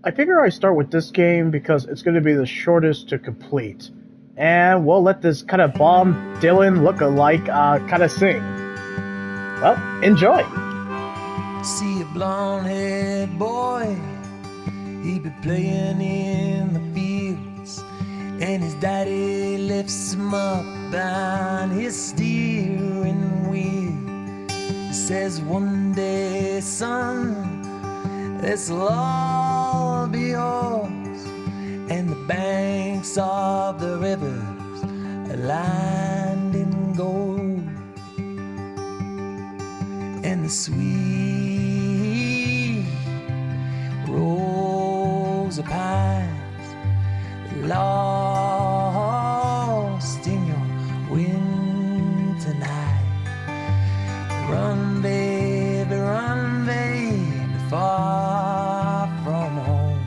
I figure I start with this game because it's going to be the shortest to complete. And we'll let this kind of Bob Dylan look-alike kind of sing. Well, enjoy! See a blonde-haired boy, he be playing in the fields, and his daddy lifts him up behind his steering wheel. He says, one day, son, this'll all be yours, and the banks of the rivers are lined in gold, and the sweet rows of pines lost in your winter night. Run, baby, far from home.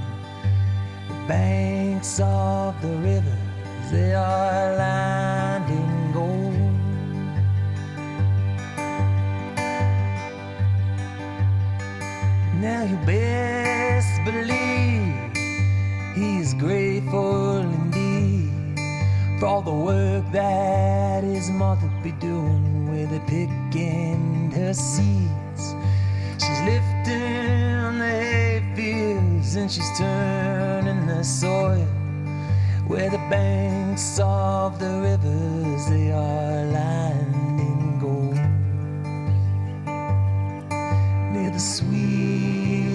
The banks of the rivers, they are lined in gold. Now you best believe he is grateful indeed for all the work that his mother be doing with the pick and her seeds. She's lifting the hay fields and she's turning the soil where the banks of the rivers, they are lined in gold. Near the sweet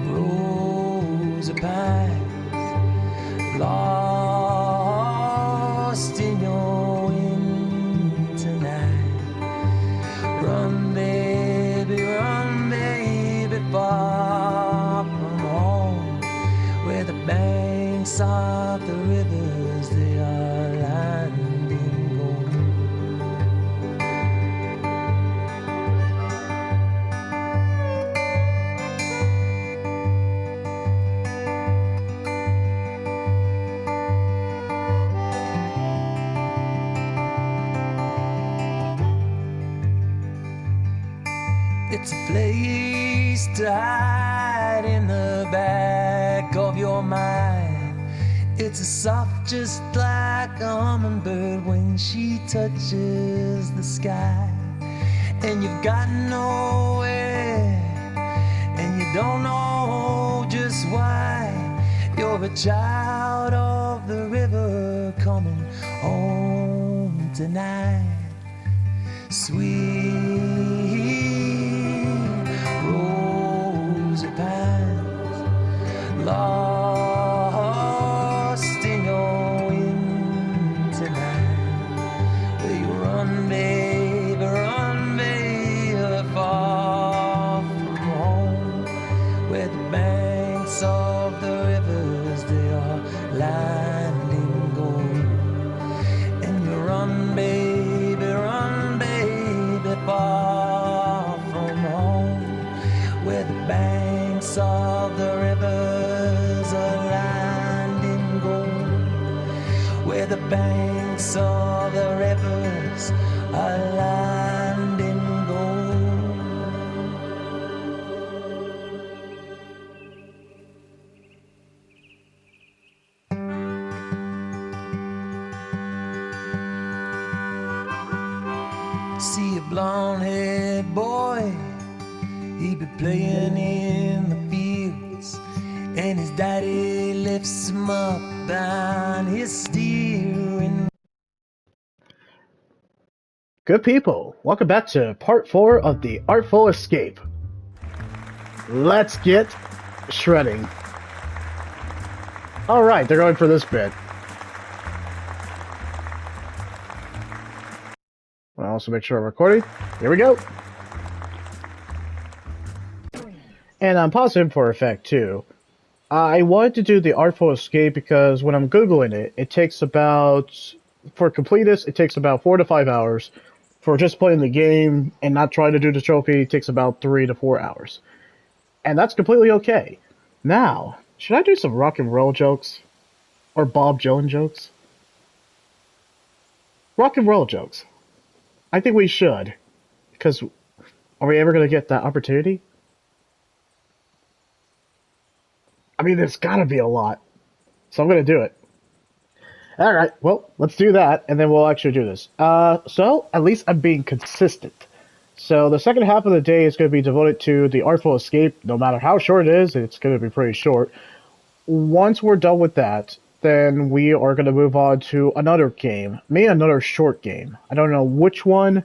rows of pines lost in your winter night. Run, baby, far from home, where the banks of the rivers, they are lined in gold. It's a place to hide in the back of your mind. It's a soft just like a hummingbird when she touches the sky. And you've got nowhere, and you don't know just why. You're a child of the river coming home tonight. Sweet rows of pines lost in your winter night. Where you run, baby, far from home, where the banks of the rivers, they are lined in gold. And you run, baby, far from home, where the banks of the rivers are lined in gold, where the banks of the rivers are lined in gold. See a blonde-haired boy, he be playing in the fields, and his daddy lifts him up behind his steering. Good people, welcome back to part 4 of the Artful Escape. Let's get shredding. Alright, they're going for this bit. I'll also make sure I'm recording. Here we go. And I'm positive for effect too. I wanted to do the Artful Escape because when I'm Googling it, it takes about, for completeness, it takes about 4 to 5 hours. For just playing the game and not trying to do the trophy, it takes about 3 to 4 hours. And that's completely okay. Now, should I do some rock and roll jokes? Or Bob Dylan jokes? Rock and roll jokes. I think we should. Because, are we ever going to get that opportunity? mean, there's gotta be a lot. So I'm gonna do it. Alright, well, let's do that, and then we'll actually do this. So, at least I'm being consistent. So, the second half of the day is going to be devoted to the Artful Escape. No matter how short it is, it's going to be pretty short. Once we're done with that, then we are going to move on to another game. Maybe another short game. I don't know which one,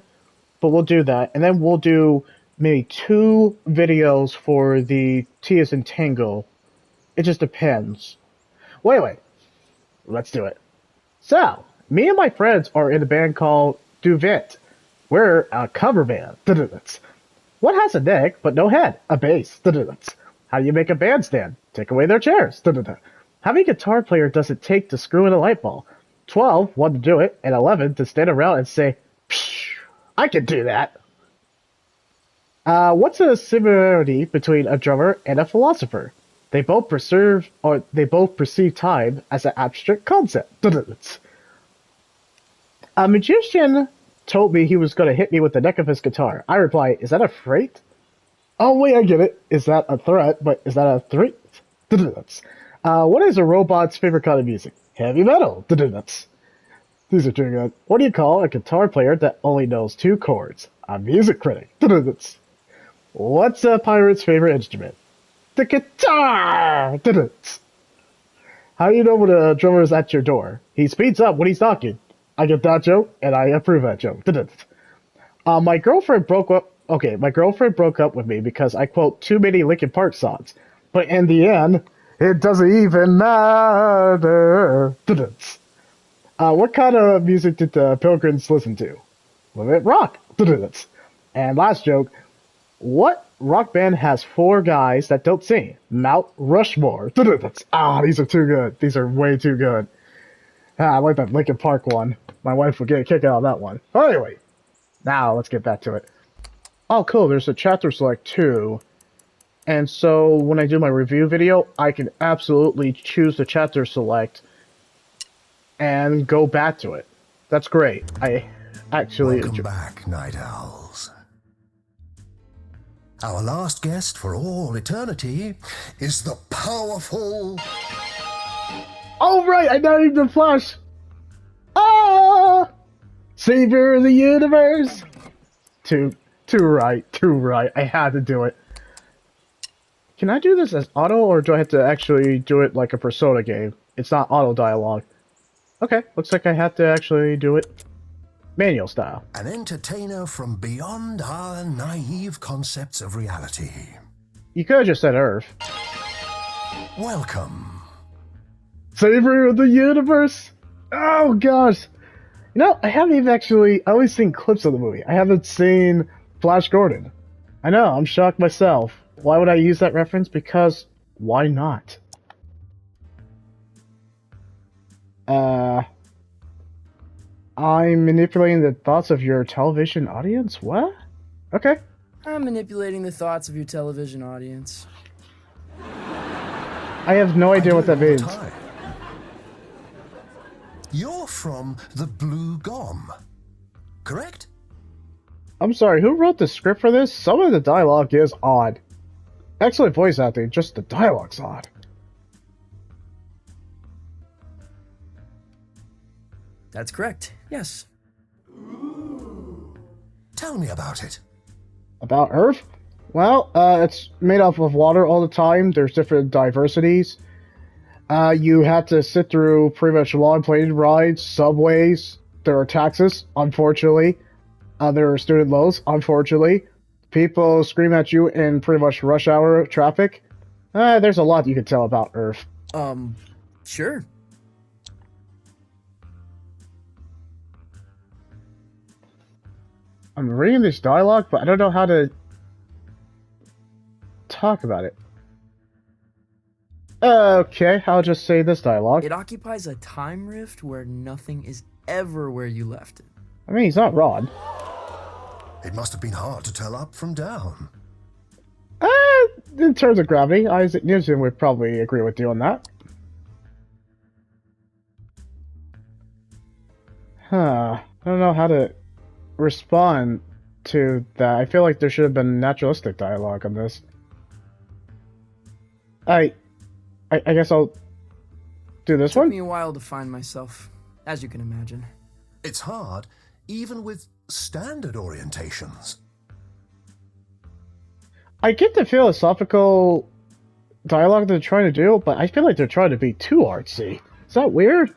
but we'll do that. And then we'll do maybe 2 videos for the T as in Tango. It just depends. Wait. Let's do it. So, me and my friends are in a band called Duvet. We're a cover band. What has a neck but no head? A bass. How do you make a bandstand? Take away their chairs. How many guitar player does it take to screw in a light bulb? 12, 1 to do it, and 11 to stand around and say, Psh, I can do that. What's the similarity between a drummer and a philosopher? They both perceive time as an abstract concept. A magician told me he was going to hit me with the neck of his guitar. I reply, is that a freight? Oh, wait, I get it. Is that a threat? But is that a threat? What is a robot's favorite kind of music? Heavy metal. These are too good. What do you call a guitar player that only knows 2 chords? A music critic. What's a pirate's favorite instrument? The guitar! How do you know when a drummer is at your door? He speeds up when he's talking. I get that joke, and I approve that joke. My girlfriend broke up. Okay, my girlfriend broke up with me because I quote too many Linkin Park songs. But in the end, it doesn't even matter. What kind of music did the Pilgrims listen to? Was it rock? And last joke. What rock band has 4 guys that don't sing? Mount Rushmore. These are too good. These are way too good. I like that Linkin Park one. My wife would get a kick out of that one. Anyway, now let's get back to it. Oh, cool. There's a chapter select too. And so when I do my review video, I can absolutely choose the chapter select and go back to it. That's great. I actually Welcome back, Night Owls. Our last guest for all eternity is the powerful... Oh, right! I named the Flash! Ah! Savior of the universe! Too right. I had to do it. Can I do this as auto, or do I have to actually do it like a Persona game? It's not auto dialogue. Okay, looks like I have to actually do it manual style. An entertainer from beyond our naive concepts of reality. You could have just said Earth. Welcome. Savior of the universe! Oh gosh! You know, I haven't even actually... I only seen clips of the movie. I haven't seen Flash Gordon. I know, I'm shocked myself. Why would I use that reference? Because, why not? I'm manipulating the thoughts of your television audience? What? Okay. I'm manipulating the thoughts of your television audience. I have no idea what that means. You're from the Blue Gom, correct? I'm sorry, who wrote the script for this? Some of the dialogue is odd. Excellent voice acting, just the dialogue's odd. That's correct, yes. Tell me about it. About Earth? Well, it's made up of water all the time. There's different diversities. You have to sit through pretty much long plane rides, subways. There are taxes, unfortunately. There are student loans, unfortunately. People scream at you in pretty much rush hour traffic. There's a lot you can tell about Earth. Sure. I'm reading this dialogue, but I don't know how to talk about it. Okay, I'll just say this dialogue. It occupies a time rift where nothing is ever where you left it. I mean, he's not wrong. It must have been hard to tell up from down. In terms of gravity, Isaac Newton would probably agree with you on that. Huh. I don't know how to respond to that. I feel like there should have been naturalistic dialogue on this. I guess I'll do this Took one. me a while to find myself, as you can imagine. It's hard, even with standard orientations. I get the philosophical dialogue they're trying to do, but I feel like they're trying to be too artsy. Is that weird?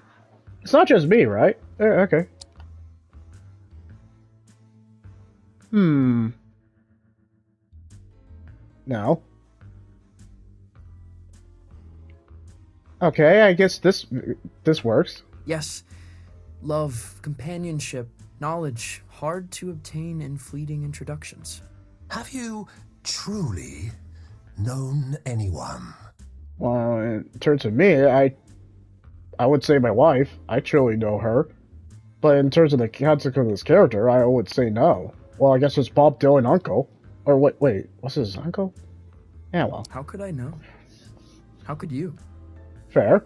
It's not just me, right? Okay. No. Okay, I guess this works. Yes, love, companionship, knowledge, hard to obtain in fleeting introductions. Have you truly known anyone? Well, in terms of me, I would say my wife. I truly know her. But in terms of the context of this character, I would say no. Well, I guess it's Bob Dylan uncle. Or wait, what's his uncle? Yeah, well, How could I know? How could you? fair.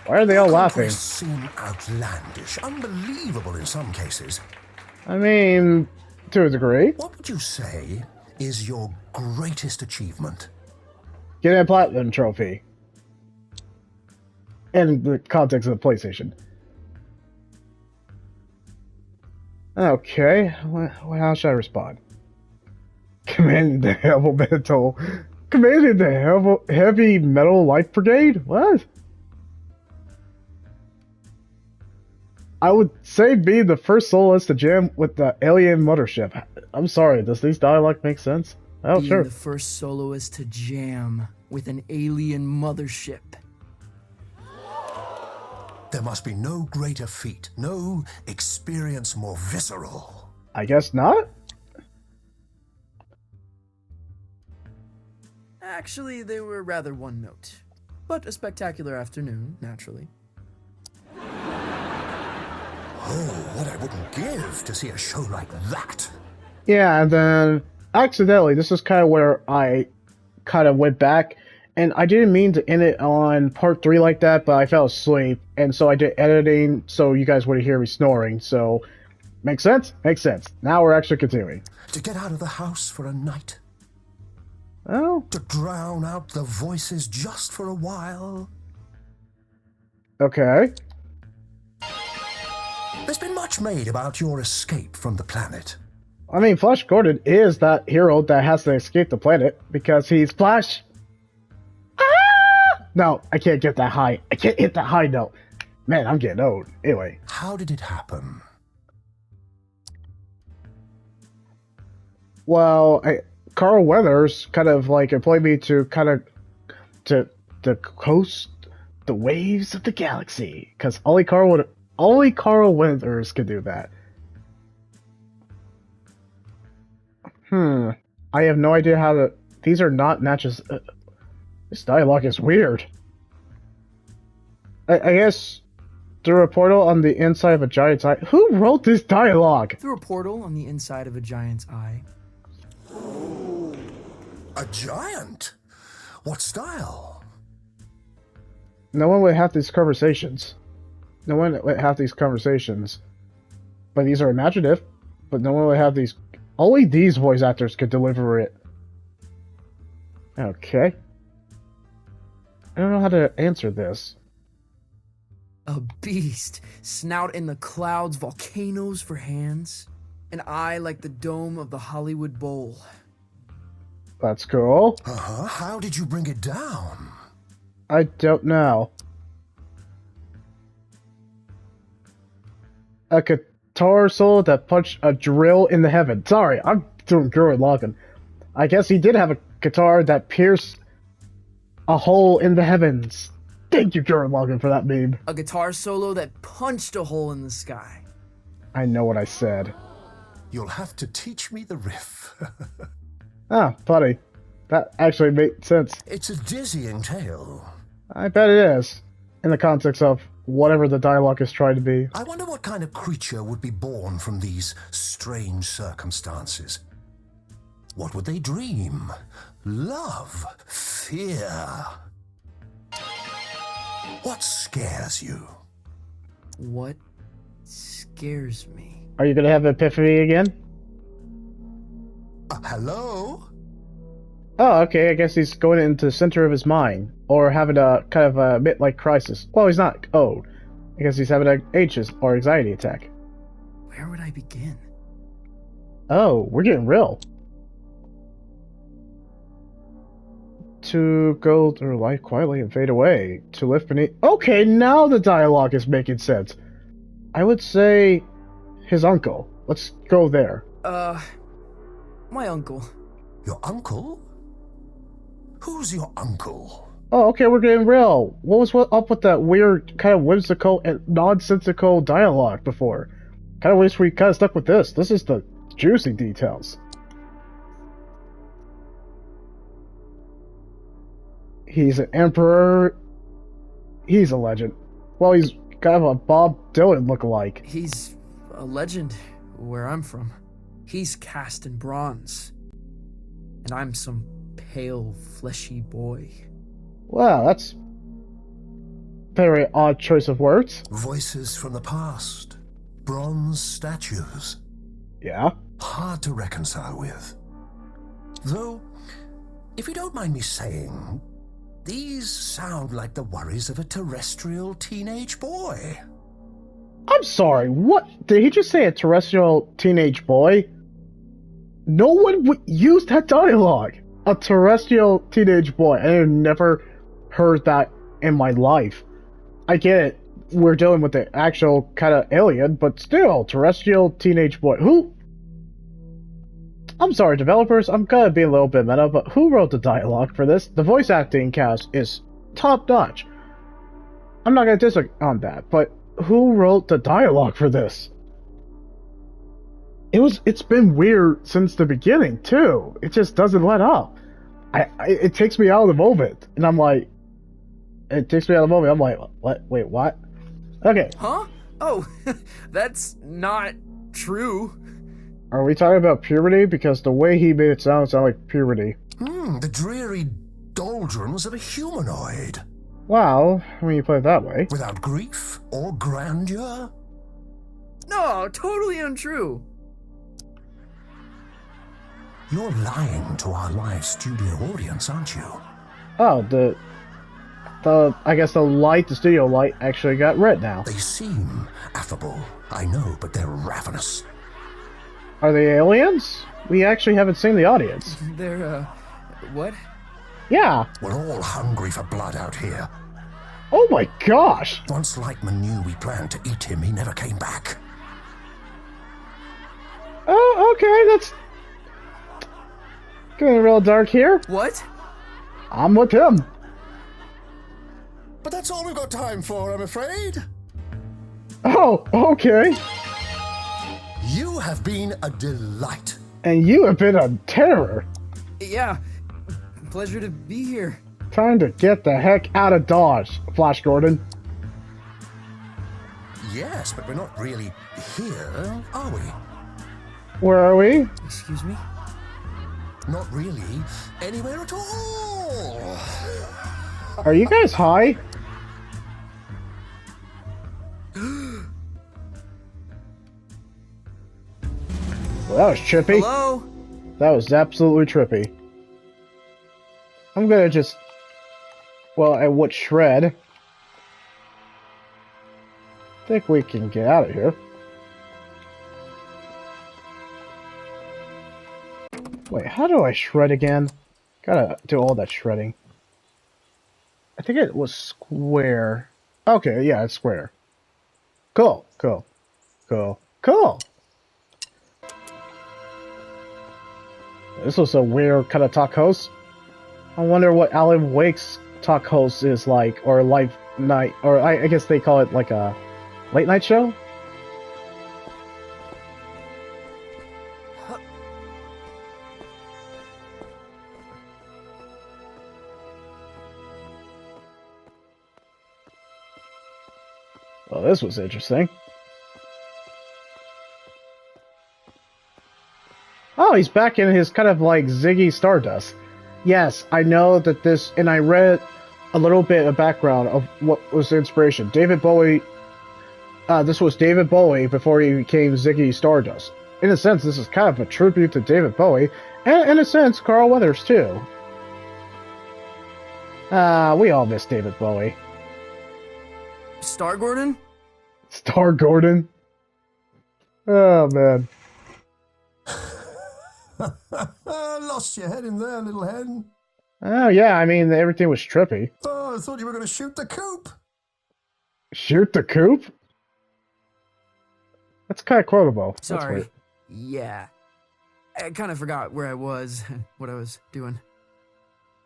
Why are they all laughing? Conquests seem outlandish, unbelievable in some cases. I mean, to a degree. What would you say is your greatest achievement? Get a platinum trophy. In the context of the PlayStation. Okay, how should I respond? Commanding the heavy metal light brigade? What? I would say be the first soloist to jam with the alien mothership. I'm sorry, does these dialogue make sense? Oh, Being sure. the first soloist to jam with an alien mothership. There must be no greater feat, no experience more visceral. I guess not? Actually, they were rather one note. But a spectacular afternoon, naturally. Oh, what I wouldn't give to see a show like that. Yeah, and then accidentally, this is kind of where I kind of went back, and I didn't mean to end it on part 3 like that, but I fell asleep, and so I did editing so you guys wouldn't hear me snoring, so makes sense? Makes sense. Now we're actually continuing. To get out of the house for a night. Oh, To drown out the voices just for a while. okay. There's been much made about your escape from the planet. I mean, Flash Gordon is that hero that has to escape the planet because he's Flash. Ah! No, I can't get that high. I can't hit that high note. Man, I'm getting old. Anyway. How did it happen? Well, Carl Weathers kind of like employed me to kind of to coast the waves of the galaxy because only Carl Weathers could do that. I have no idea how to. These are not matches. This dialogue is weird. I guess through a portal on the inside of a giant's eye. Who wrote this dialogue? Through a portal on the inside of a giant's eye. A giant? What style? No one would have these conversations. No one would have these conversations. But these are imaginative. But no one would have these. Only these voice actors could deliver it. Okay. I don't know how to answer this. A beast. Snout in the clouds, volcanoes for hands. An eye like the dome of the Hollywood Bowl. That's cool. Uh-huh. How did you bring it down? I don't know. A guitar solo that punched a drill in the heaven. Sorry, I'm doing Gurren Lagann. I guess he did have a guitar that pierced a hole in the heavens. Thank you, Gurren Lagann, for that meme. A guitar solo that punched a hole in the sky. I know what I said. You'll have to teach me the riff. Ah, funny. That actually made sense. It's a dizzying tale. I bet it is. In the context of whatever the dialogue is trying to be. I wonder what kind of creature would be born from these strange circumstances. What would they dream? Love? Fear? What scares you? What scares me? Are you gonna have an epiphany again? Hello? Oh, okay, I guess he's going into the center of his mind. Or having a kind of a midlife crisis. Well, he's not old. I guess he's having an anxious or anxiety attack. Where would I begin? Oh, we're getting real. To go through life quietly and fade away. To live beneath... Okay, now the dialogue is making sense. I would say his uncle. Let's go there. My uncle. Your uncle? Who's your uncle? Oh, okay, we're getting real. What was up with that weird, kind of whimsical and nonsensical dialogue before? Kind of wish we kind of stuck with this. This is the juicy details. He's an emperor. He's a legend. Well, he's kind of a Bob Dylan lookalike. He's a legend where I'm from. He's cast in bronze. And I'm some pale, fleshy boy. Wow, that's very odd choice of words. Voices from the past. Bronze statues. Yeah. Hard to reconcile with. Though, if you don't mind me saying, these sound like the worries of a terrestrial teenage boy. I'm sorry, what? Did he just say a terrestrial teenage boy? No one would use that dialogue. A terrestrial teenage boy. I have never heard that in my life. I get it. We're dealing with the actual kind of alien, but still, terrestrial teenage boy. Who? I'm sorry, developers. I'm gonna be a little bit meta, but who wrote the dialogue for this? The voice acting cast is top notch. I'm not gonna disagree on that, but who wrote the dialogue for this? It's been weird since the beginning too. It just doesn't let up. It takes me out of the moment, and I'm like, it takes me out of the moment. I'm like, what? Wait, what? Okay. Huh? Oh, that's not true. Are we talking about puberty? Because the way he made it sound like puberty. The dreary doldrums of a humanoid. Wow, when you put it that way. Without grief or grandeur. No, totally untrue. You're lying to our live studio audience, aren't you? Oh, I guess the studio light actually got red now. They seem affable, I know, but they're ravenous. Are they aliens? We actually haven't seen the audience. They're, what? Yeah. We're all hungry for blood out here. Oh my gosh! Once Lightman knew we planned to eat him, he never came back. Oh, okay, that's getting real dark here. What? I'm with him. But that's all we've got time for, I'm afraid. Oh, okay. You have been a delight. And you have been a terror. Yeah. Pleasure to be here. Time to get the heck out of Dodge, Flash Gordon. Yes, but we're not really here, are we? Where are we? Excuse me? Not really anywhere at all. Are you guys high? Well, that was trippy. Hello? That was absolutely trippy. I'm gonna just... Well, I would shred. I think we can get out of here. Wait, how do I shred again? Gotta do all that shredding. I think it was square. Okay, yeah, it's square. Cool, cool, cool, cool. This was a weird kind of talk host. I wonder what Alan Wake's talk host is like, or live night, or I guess they call it like a late night show? Well, this was interesting. Oh, he's back in his kind of like Ziggy Stardust. Yes, I know that this, and I read a little bit of background of what was the inspiration. David Bowie, this was David Bowie before he became Ziggy Stardust. In a sense, this is kind of a tribute to David Bowie, and in a sense, Carl Weathers too. We all miss David Bowie. Star Gordon? Star Gordon. Oh, man. Lost your head in there, little hen. Oh, yeah, I mean, everything was trippy. Oh, I thought you were going to shoot the coop. Shoot the coop? That's kind of quotable. That's Sorry. weird. Yeah. I kind of forgot where I was and what I was doing.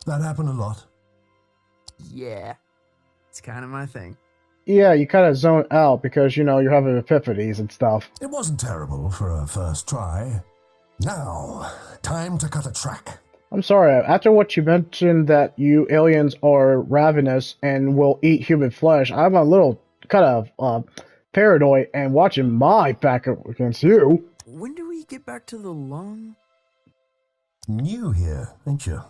That happened a lot. Yeah. It's kind of my thing. Yeah, you kind of zone out because, you're having epiphanies and stuff. It wasn't terrible for a first try. Now, time to cut a track. I'm sorry, after what you mentioned that you aliens are ravenous and will eat human flesh, I'm a little kind of paranoid and watching my back against you. When do we get back to the lung? New here, ain't you?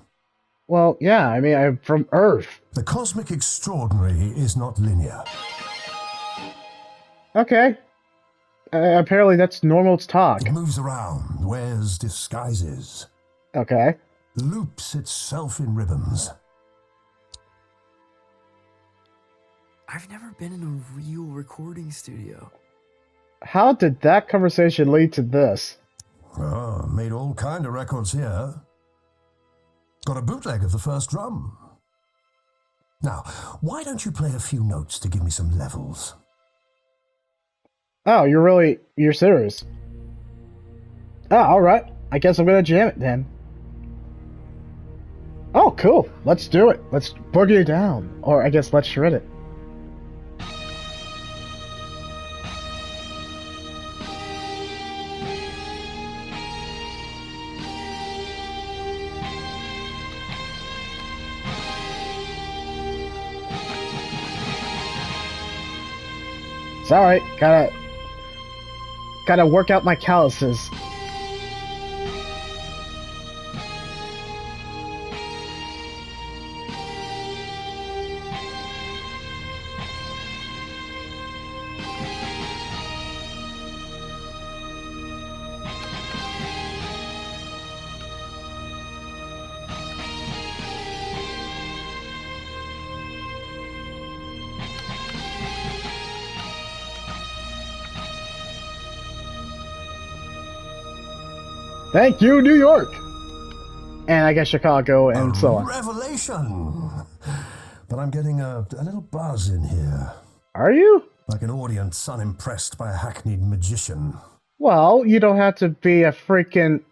Well, yeah, I mean, I'm from Earth. The cosmic extraordinary is not linear. Okay. Apparently that's normal talk. It moves around, wears disguises, Okay. loops itself in ribbons. I've never been in a real recording studio. How did that conversation lead to this? Oh, made all kind of records here. Got a bootleg of the first drum. Now, why don't you play a few notes to give me some levels? Oh, you're serious? Oh, alright. I guess I'm gonna jam it then. Oh, cool. Let's do it. Let's boogie it down. Or I guess let's shred it. It's alright. Gotta work out my calluses. Thank you, New York! And I guess Chicago and so on. Revelation! But I'm getting a little buzz in here. Are you? Like an audience unimpressed by a hackneyed magician. Well, you don't have to be a freaking...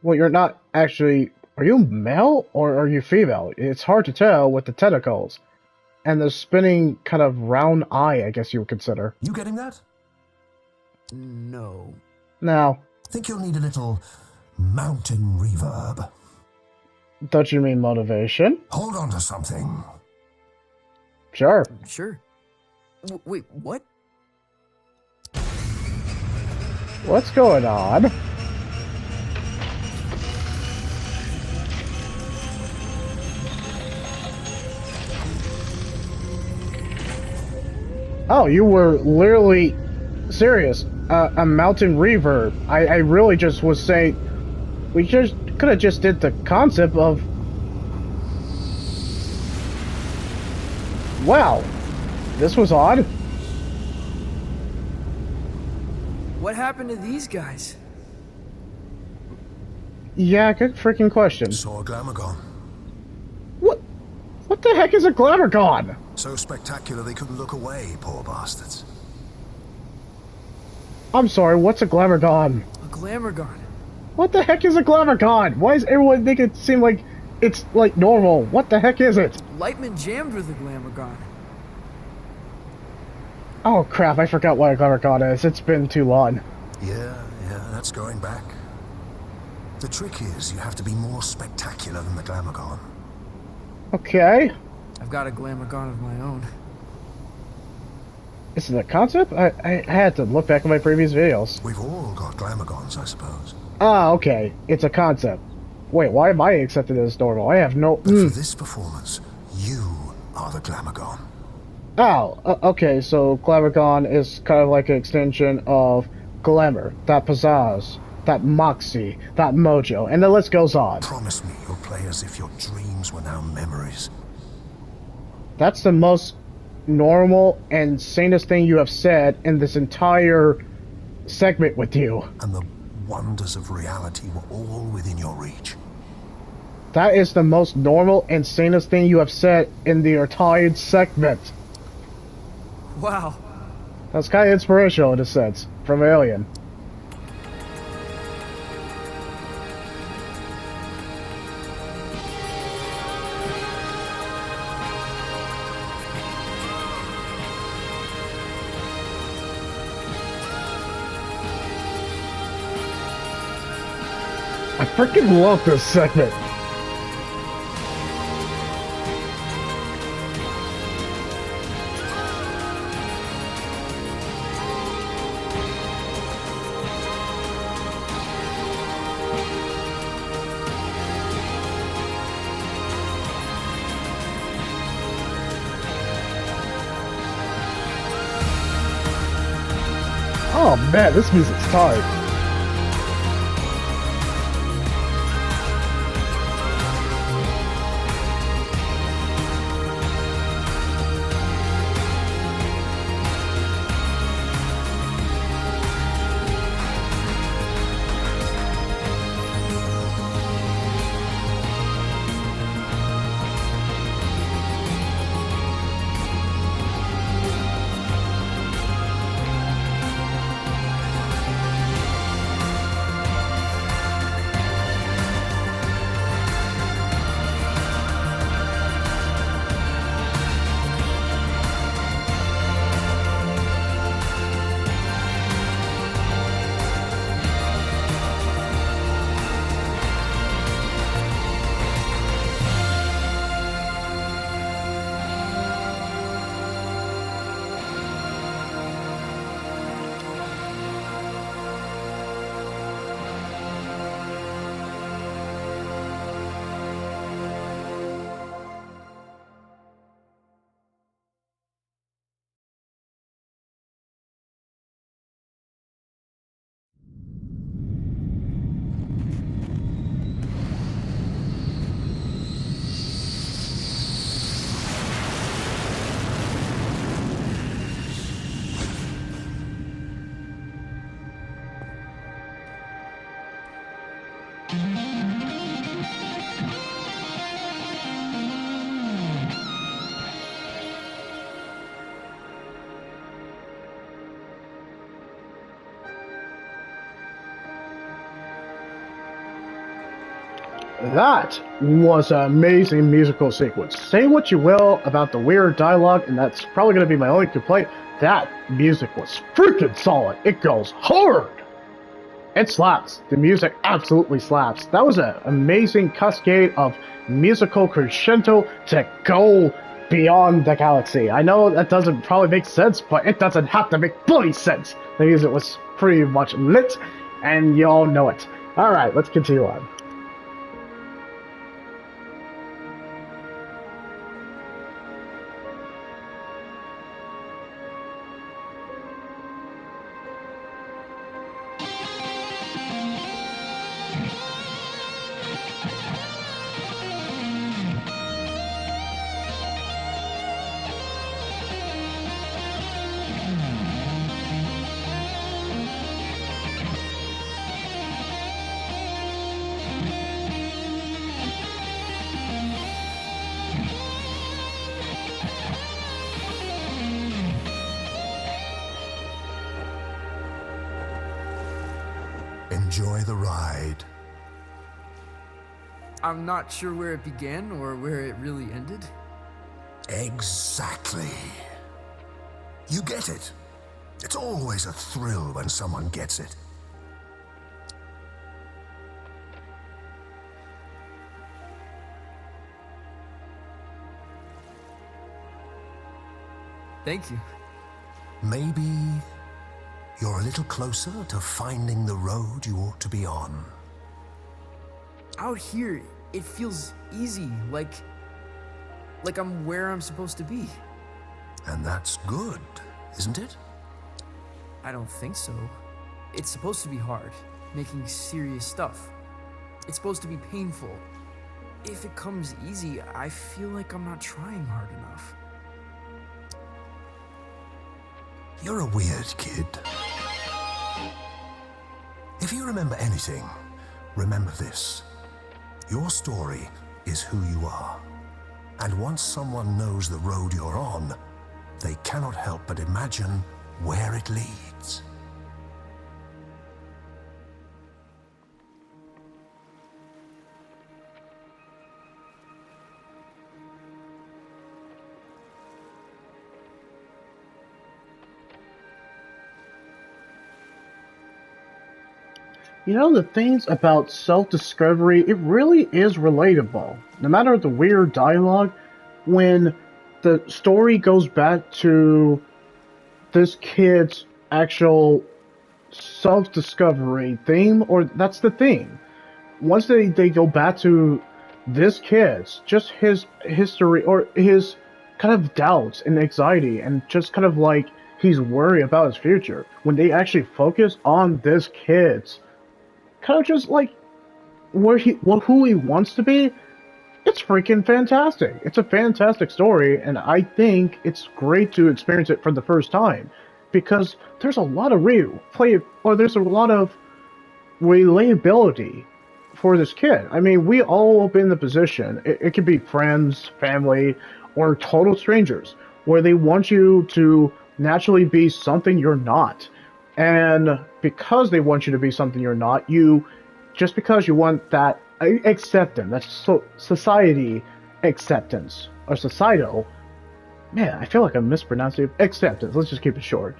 Well, you're not actually... Are you male or are you female? It's hard to tell with the tentacles. And the spinning kind of round eye, I guess you would consider. You getting that? No. Now, Think you'll need a little mountain reverb. don't you mean motivation? Hold on to something. Sure. Sure. Wait, what? What's going on? Oh, you were literally serious. A mountain reverb. I really just was saying... We just could have just did the concept of... Wow. This was odd. What happened to these guys? Yeah, good freaking question. Saw a Glamogon. What the heck is a Glamogon? So spectacular they couldn't look away, poor bastards. I'm sorry, what's a Glamogon? A Glamogon. What the heck is a Glamogon? Why does everyone make it seem like it's like normal? What the heck is it? Lightman jammed with a Glamogon. Oh crap, I forgot what a Glamogon is. It's been too long. Yeah, that's going back. The trick is you have to be more spectacular than the Glamogon. Okay. I've got a Glamogon of my own. Is it a concept? I had to look back at my previous videos. We've all got Glamagons, I suppose. Ah, okay. It's a concept. Wait, why am I accepted as normal? I have no... But for this performance, you are the Glamagon. Oh, okay, so Glamogon is kind of like an extension of glamour, that pizzazz, that moxie, that mojo, and the list goes on. Promise me you'll play as if your dreams were now memories. That's the most normal and sanest thing you have said in this entire segment with you. And the wonders of reality were all within your reach. That is the most normal and sanest thing you have said in the entire segment. Wow. That's kind of inspirational in a sense, from Alien. I freaking love this segment. Oh man, this music's tight. That was an amazing musical sequence. Say what you will about the weird dialogue, and that's probably going to be my only complaint. That music was freaking solid. It goes hard. It slaps. The music absolutely slaps. That was an amazing cascade of musical crescendo to go beyond the galaxy. I know that doesn't probably make sense, but it doesn't have to make bloody sense. The music was pretty much lit, and you all know it. Alright, let's continue on. Enjoy the ride. I'm not sure where it began or where it really ended. Exactly. You get it. It's always a thrill when someone gets it. Thank you. Maybe you're a little closer to finding the road you ought to be on. Out here, it feels easy, like I'm where I'm supposed to be. And that's good, isn't it? I don't think so. It's supposed to be hard, making serious stuff. It's supposed to be painful. If it comes easy, I feel like I'm not trying hard enough. You're a weird kid. If you remember anything, remember this. Your story is who you are. And once someone knows the road you're on, they cannot help but imagine where it leads. You know, the things about self-discovery, it really is relatable. No matter the weird dialogue, when the story goes back to this kid's actual self-discovery theme, or that's the theme. Once they go back to this kid's, just his history, or his kind of doubts and anxiety, and just kind of like he's worried about his future, when they actually focus on this kid's kind of just like who he wants to be, it's freaking fantastic. It's a fantastic story, and I think it's great to experience it for the first time because there's a lot of there's a lot of relatability for this kid. I mean, we all been in the position. It could be friends, family, or total strangers where they want you to naturally be something you're not. And because they want you to be something you're not, just because you want that acceptance, that's society acceptance, or societal, man, I feel like I'm mispronouncing it, acceptance, let's just keep it short.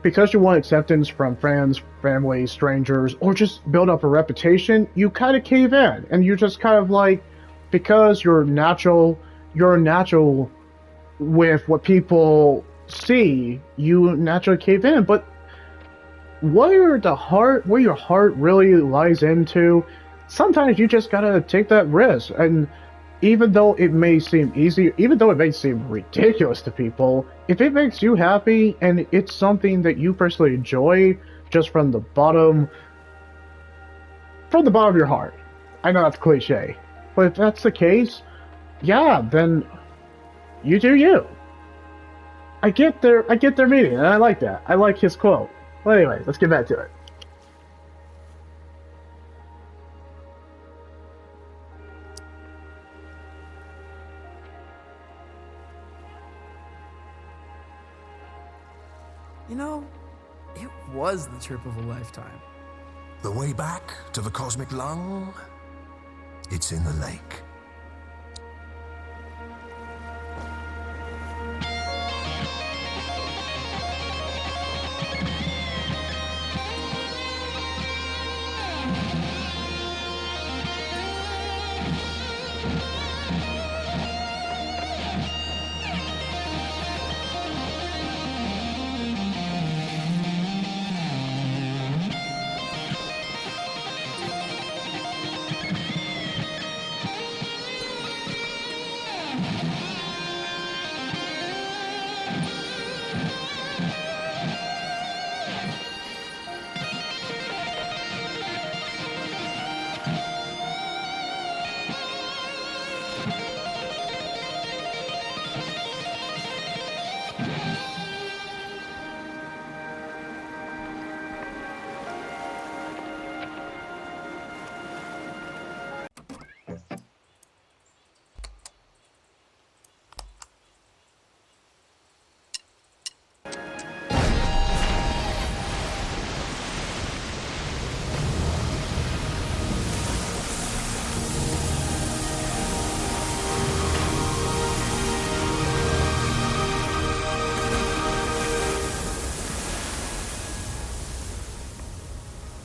Because you want acceptance from friends, family, strangers, or just build up a reputation, you kind of cave in, and you just kind of like, because you're natural with what people see, you naturally cave in, but where your heart really lies into, sometimes you just gotta take that risk. And even though it may seem easy, even though it may seem ridiculous to people, if it makes you happy and it's something that you personally enjoy just from the bottom of your heart, I know that's cliche, but if that's the case, yeah, then you do you. I get their meaning, and I like that. I like his quote. Well, anyway, let's get back to it. You know, it was the trip of a lifetime. The way back to the cosmic lung? It's in the lake.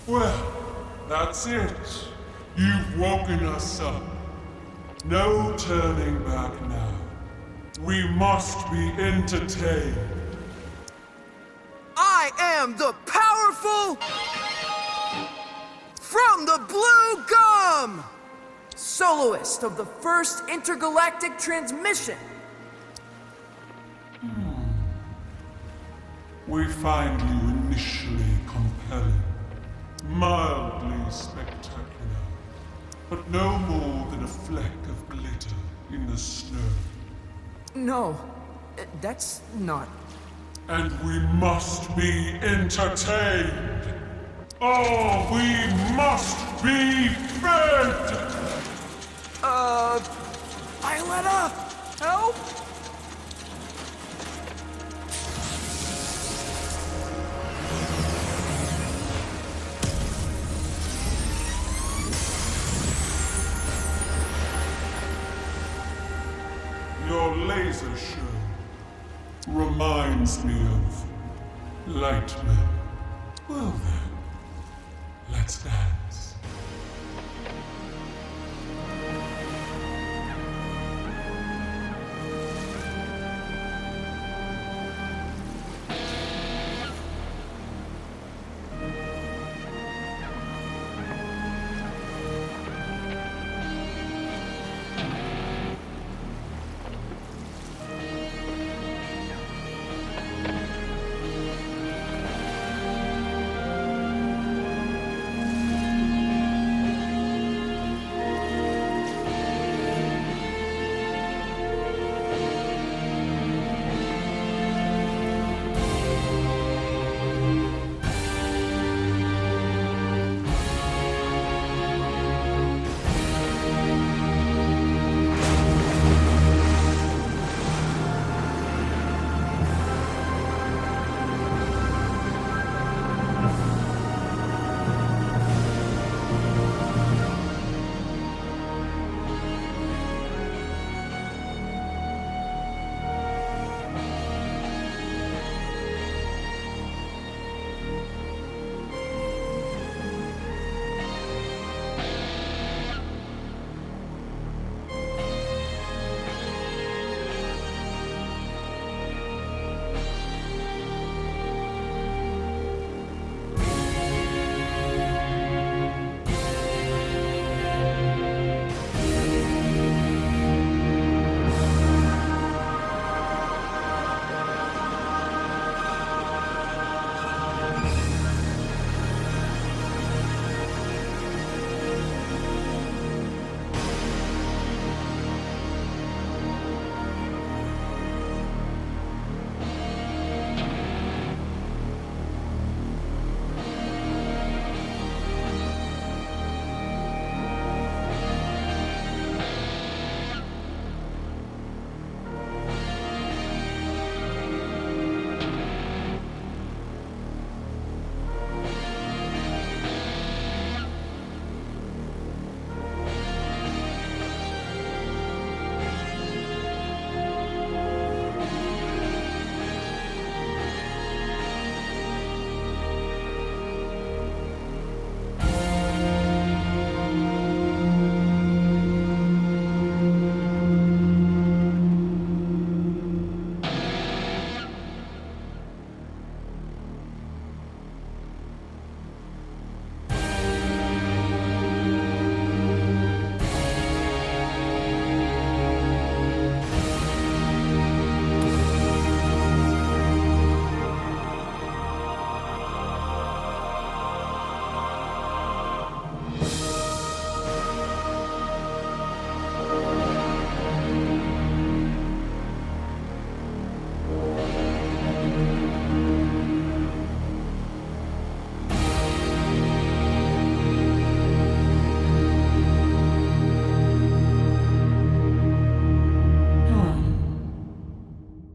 Well, that's it. You've woken us up. No turning back now. We must be entertained. I am the powerful from the Blue Gum, soloist of the first intergalactic transmission. We find you initially compelling, mildly spectacular, but no more than a fleck of glitter in the snow. No, that's not And we must be entertained. Oh, we must be fed! Violetta! Help! Your laser show reminds me of Lightman. Well then, let's dance.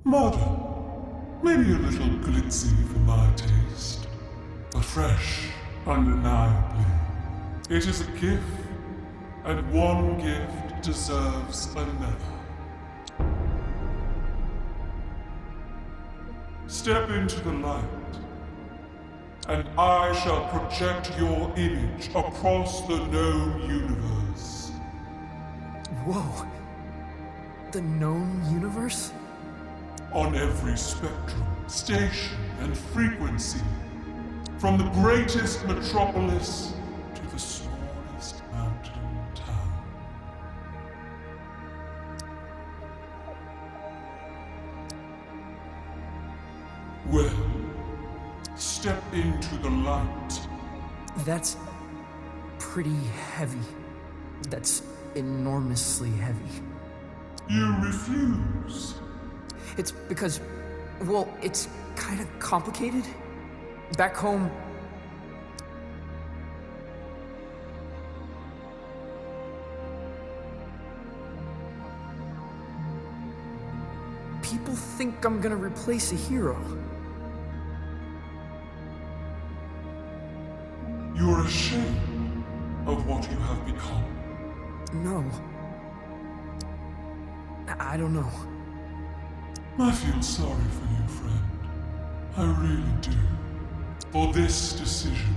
Modern. Maybe a little glitzy for my taste. But fresh, undeniably. It is a gift, and one gift deserves another. Step into the light, and I shall project your image across the known universe. Whoa. The known universe? On every spectrum, station, and frequency, from the greatest metropolis to the smallest mountain town. Well, step into the light. That's pretty heavy. That's enormously heavy. You refuse. It's because Well, it's kind of complicated. Back home, people think I'm gonna replace a hero. You're ashamed of what you have become. No. I don't know. I feel sorry for you, friend. I really do. For this decision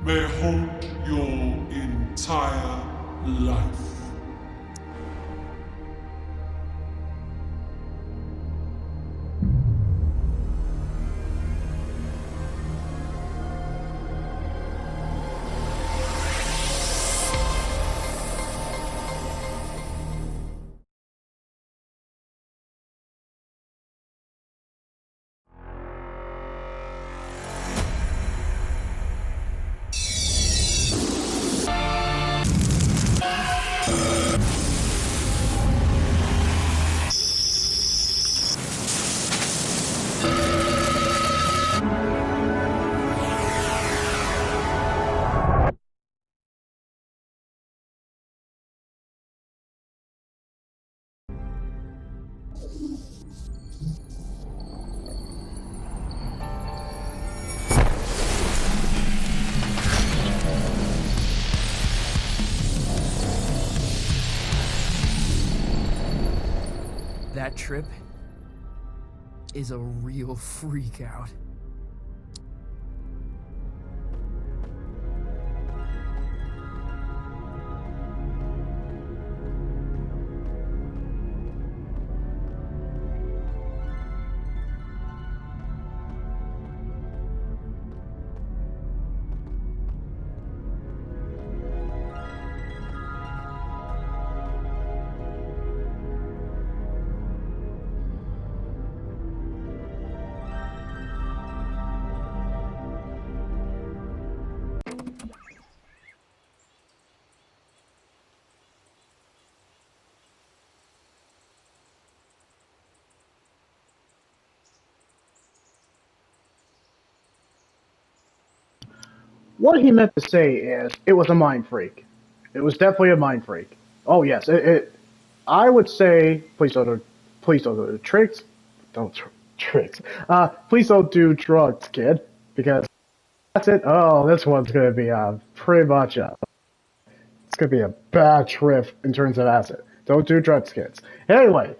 may haunt your entire life. That trip is a real freak out. What he meant to say is it was a mind freak. It was definitely a mind freak. Oh yes, I would say please don't do tricks, don't tricks. Please don't do drugs, kid, because that's it. Oh, this one's gonna be pretty much it's gonna be a bad trip in terms of acid. Don't do drugs, kids. Anyway,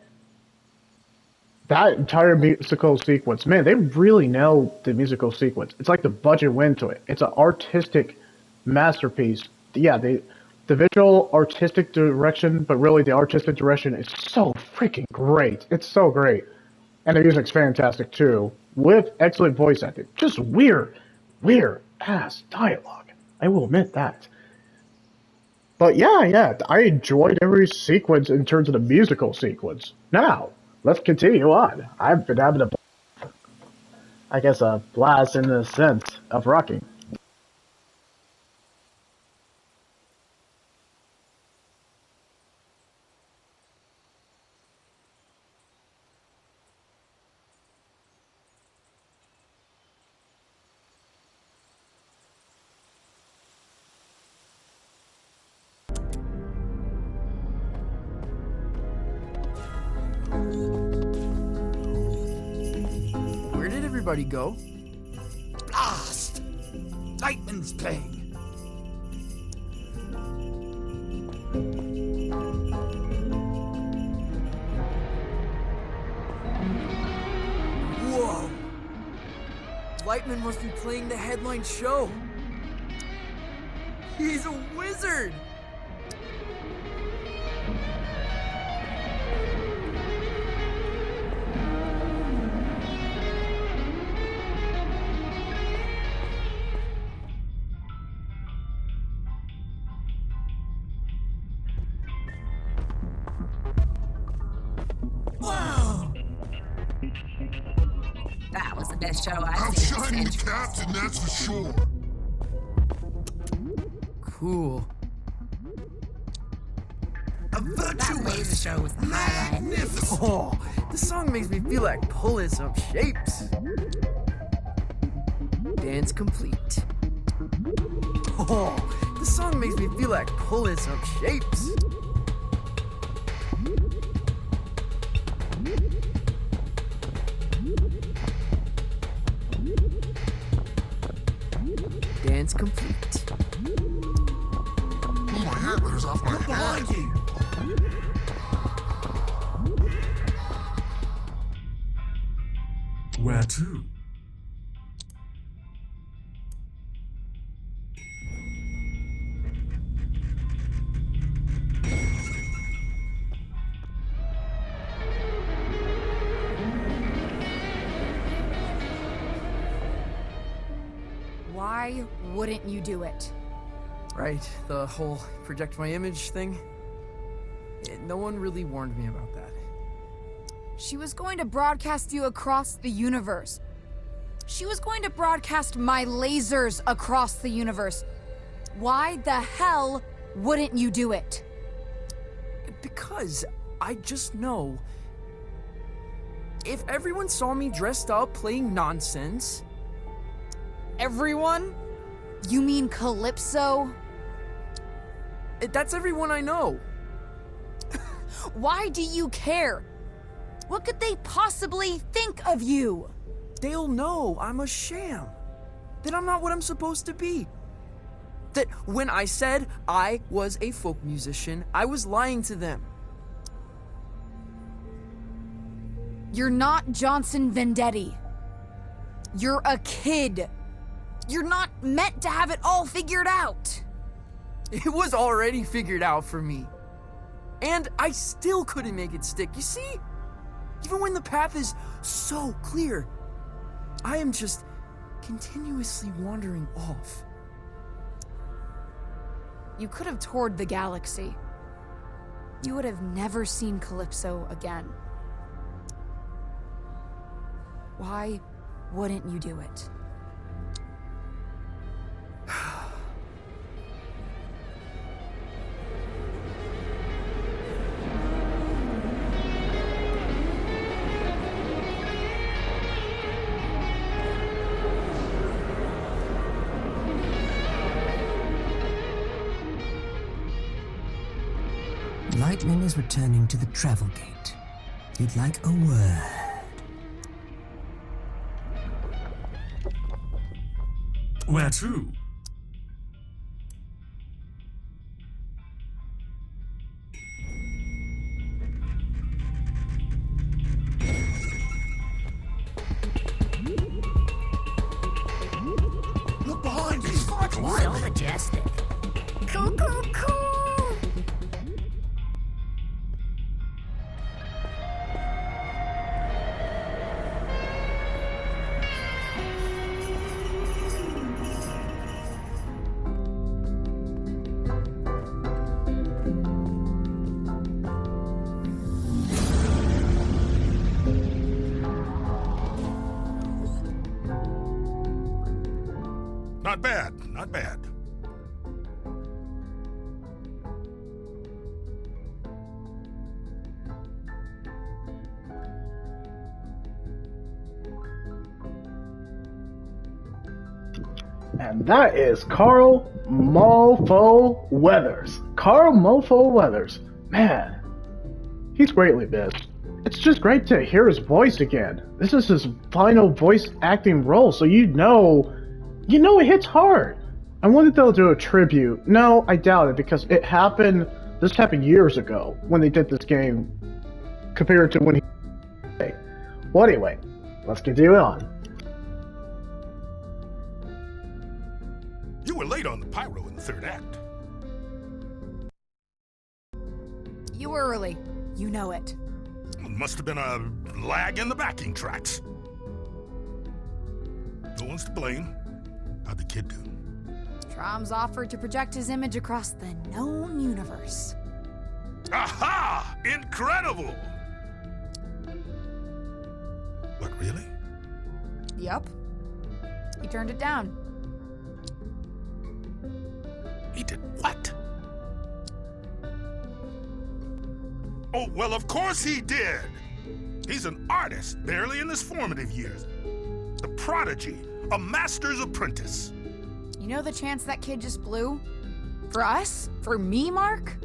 that entire musical sequence, man, they really nailed the musical sequence. It's like the budget went to it. It's an artistic masterpiece. Yeah, the visual artistic direction, but really the artistic direction is so freaking great. It's so great. And the music's fantastic too, with excellent voice acting. Just weird ass dialogue. I will admit that. But yeah, I enjoyed every sequence in terms of the musical sequence. Now, let's continue on. I've been having I guess, a blast in the sense of rocking. Where did everybody go? Blast! Lightman's playing. Whoa! Lightman must be playing the headline show. He's a wizard! Wow! That was the best show I've Outshining the seen. captain, that's for sure. Cool. A That laser virtuous, show was the highlight. magnificent. Oh, this song makes me feel like pulling some shapes. Dance complete. Oh, this song makes me feel like pulling some shapes. Dance complete. Pull my antlers off my Look behind head. you. Where to? Why wouldn't you do it? Right, the whole project my image thing. No one really warned me about that. She was going to broadcast you across the universe. She was going to broadcast my lasers across the universe. Why the hell wouldn't you do it? Because I just know if everyone saw me dressed up playing nonsense. Everyone? You mean Calypso? That's everyone I know. Why do you care? What could they possibly think of you? They'll know I'm a sham. That I'm not what I'm supposed to be. That when I said I was a folk musician, I was lying to them. You're not Johnson Vendetti. You're a kid. You're not meant to have it all figured out. It was already figured out for me. And I still couldn't make it stick, you see? Even when the path is so clear, I am just continuously wandering off. You could have toured the galaxy. You would have never seen Calypso again. Why wouldn't you do it? Lightning is returning to the travel gate. He'd like a word. Where to? Look behind you. So majestic. Cool, cool, cool. Not bad, not bad. And that is Carl Mofo Weathers. Carl Mofo Weathers. Man, he's greatly missed. It's just great to hear his voice again. This is his final voice acting role, so you know it hits hard. I wonder if they'll do a tribute. No, I doubt it, because this happened years ago when they did this game compared to when he... Well, anyway, let's continue on. You were late on the pyro in the third act. You were early. You know it. Must have been a lag in the backing tracks. No one's to blame. How'd the kid do? Trom's offered to project his image across the known universe. Aha! Incredible! What, really? Yup. He turned it down. He did what? Oh, well, of course he did. He's an artist, barely in his formative years. The prodigy, a master's apprentice. You know the chance that kid just blew? For us? For me, Mark?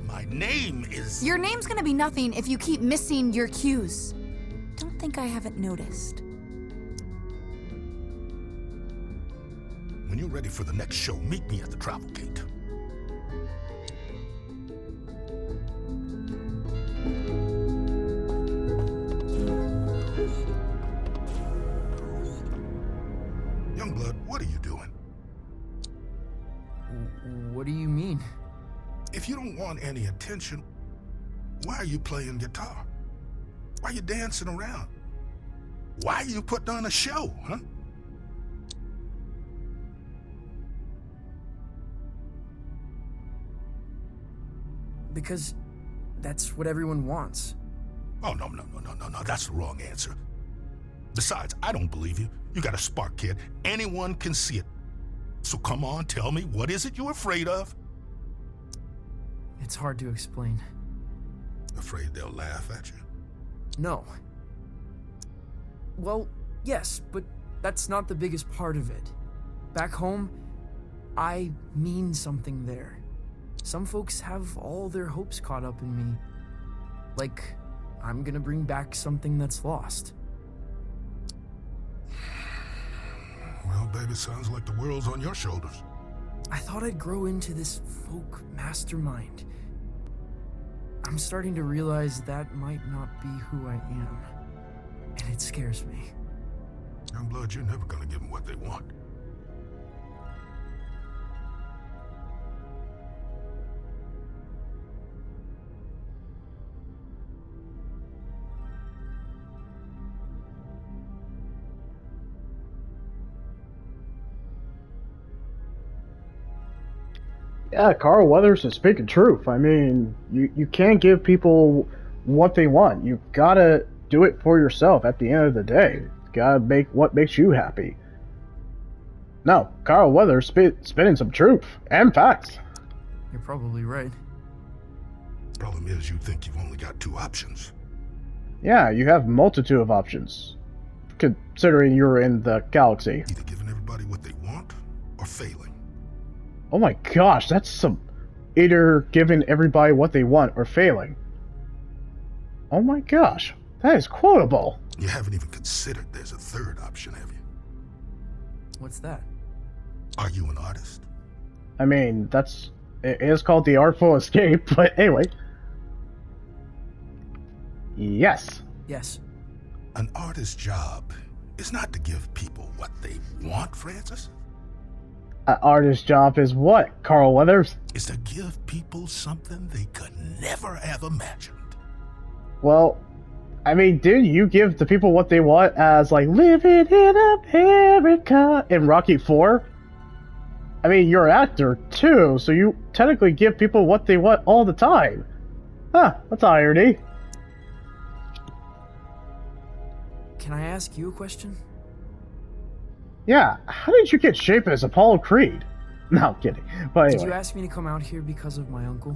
My name is... Your name's gonna be nothing if you keep missing your cues. Don't think I haven't noticed. When you're ready for the next show, meet me at the travel gate. Youngblood, what are you doing? What do you mean? If you don't want any attention, why are you playing guitar? Why are you dancing around? Why are you putting on a show, huh? Because that's what everyone wants. Oh, no, that's the wrong answer. Besides, I don't believe you. You got a spark, kid. Anyone can see it. So come on, tell me, what is it you're afraid of? It's hard to explain. Afraid they'll laugh at you? No. Well, yes, but that's not the biggest part of it. Back home, I mean something there. Some folks have all their hopes caught up in me. Like, I'm gonna bring back something that's lost. Well, baby, sounds like the world's on your shoulders. I thought I'd grow into this folk mastermind. I'm starting to realize that might not be who I am. And it scares me. Youngblood, you're never gonna give them what they want. Yeah, Carl Weathers is speaking truth. I mean, you can't give people what they want. You gotta do it for yourself at the end of the day. You gotta make what makes you happy. No, Carl Weathers spitting some truth and facts. You're probably right. Problem is, you think you've only got two options. Yeah, you have multitude of options, considering you're in the galaxy. Either giving everybody what they want, or failing. Oh my gosh, that's some... either giving everybody what they want or failing. Oh my gosh, that is quotable. You haven't even considered there's a third option, have you? What's that? Are you an artist? I mean, it is called the Artful Escape, but anyway. Yes. Yes. An artist's job is not to give people what they want, Francis. An artist's job is what, Carl Weathers? Is to give people something they could never have imagined. Well, I mean, did you give the people what they want as, like, living in America in Rocky 4? I mean, you're an actor, too, so you technically give people what they want all the time. Huh, that's irony. Can I ask you a question? Yeah, how did you get shaped as Apollo Creed? No, I'm kidding. But anyway. Did you ask me to come out here because of my uncle?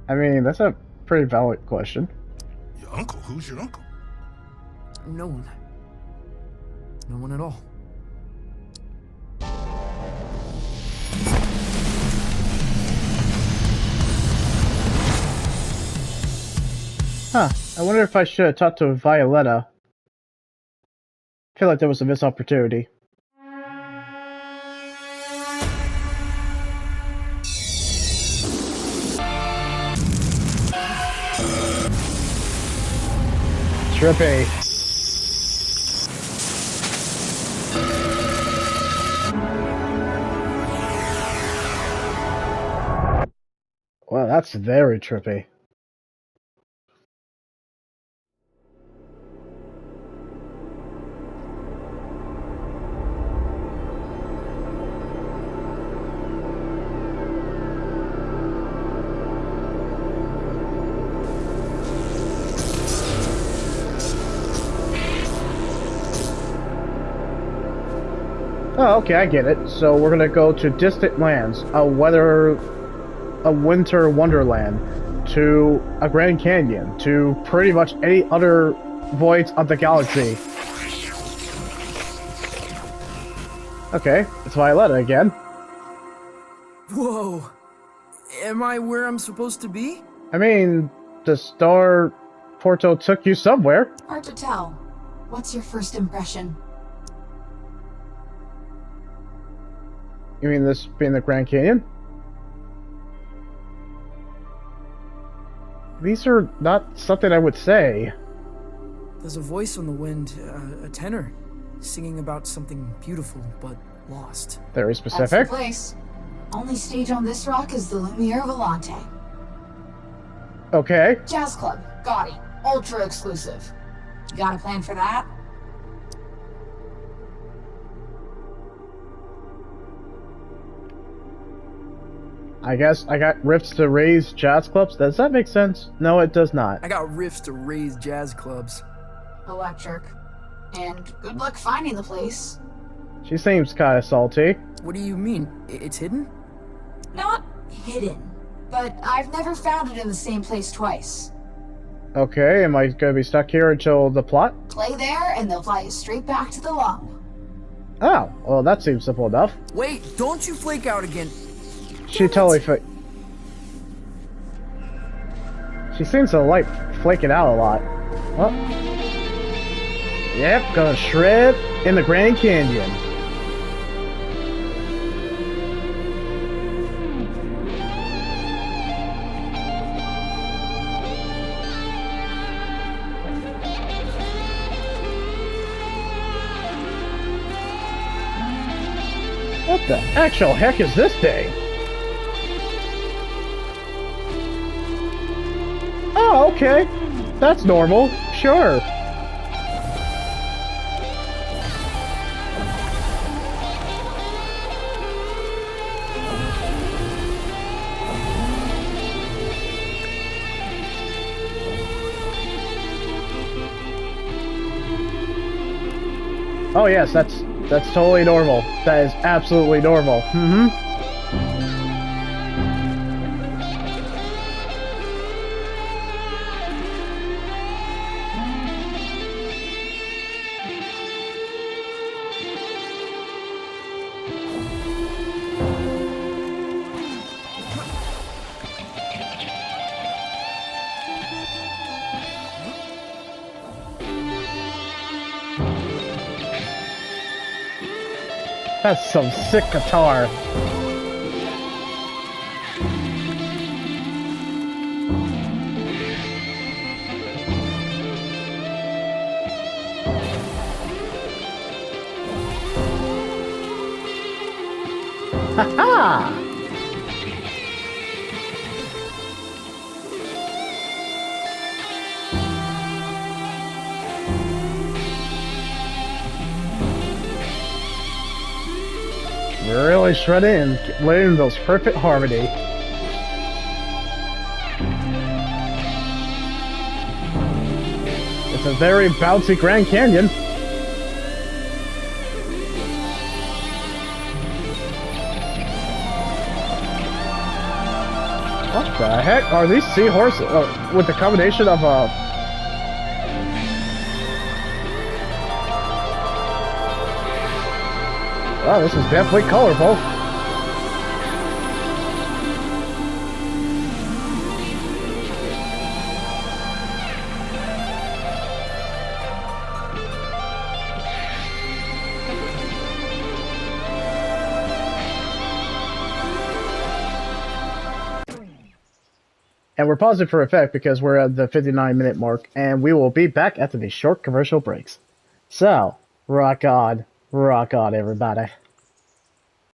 I mean, that's a pretty valid question. Your uncle? Who's your uncle? No one. No one at all. Huh, I wonder if I should have talked to Violetta. I feel like there was a missed opportunity. Trippy. Well, that's very trippy. Oh, okay, I get it. So we're gonna go to distant lands, a winter wonderland, to a Grand Canyon, to pretty much any other voids of the galaxy. Okay, it's Violetta again. Whoa. Am I where I'm supposed to be? I mean, the star portal took you somewhere. Hard to tell. What's your first impression? You mean this being the Grand Canyon? These are not something I would say. There's a voice on the wind, a tenor, singing about something beautiful but lost. Very That's specific. the place. Only stage on this rock is the Lumiere Volante. Okay. Jazz club, gaudy, ultra exclusive. You got a plan for that? I guess I got rifts to raise jazz clubs. Does that make sense? No, it does not. I got riffs to raise jazz clubs. Electric. And good luck finding the place. She seems kind of salty. What do you mean? It's hidden? Not hidden, but I've never found it in the same place twice. Okay, am I gonna be stuck here until the plot? Play there, and they'll fly you straight back to the lung. Oh, well that seems simple enough. Wait, don't you flake out again. She totally She seems to like flaking out a lot. Well, yep, gonna shred in the Grand Canyon. What the actual heck is this thing? Oh, okay. That's normal. Sure. Oh yes, that's totally normal. That is absolutely normal. Mm-hmm. That's some sick guitar. Ha-ha! Really shredding and letting those perfect harmony. It's a very bouncy Grand Canyon. What the heck are these seahorses? With the combination of oh, this is definitely colorful. And we're pausing for effect because we're at the 59-minute mark, and we will be back after these short commercial breaks. So, rock on, everybody.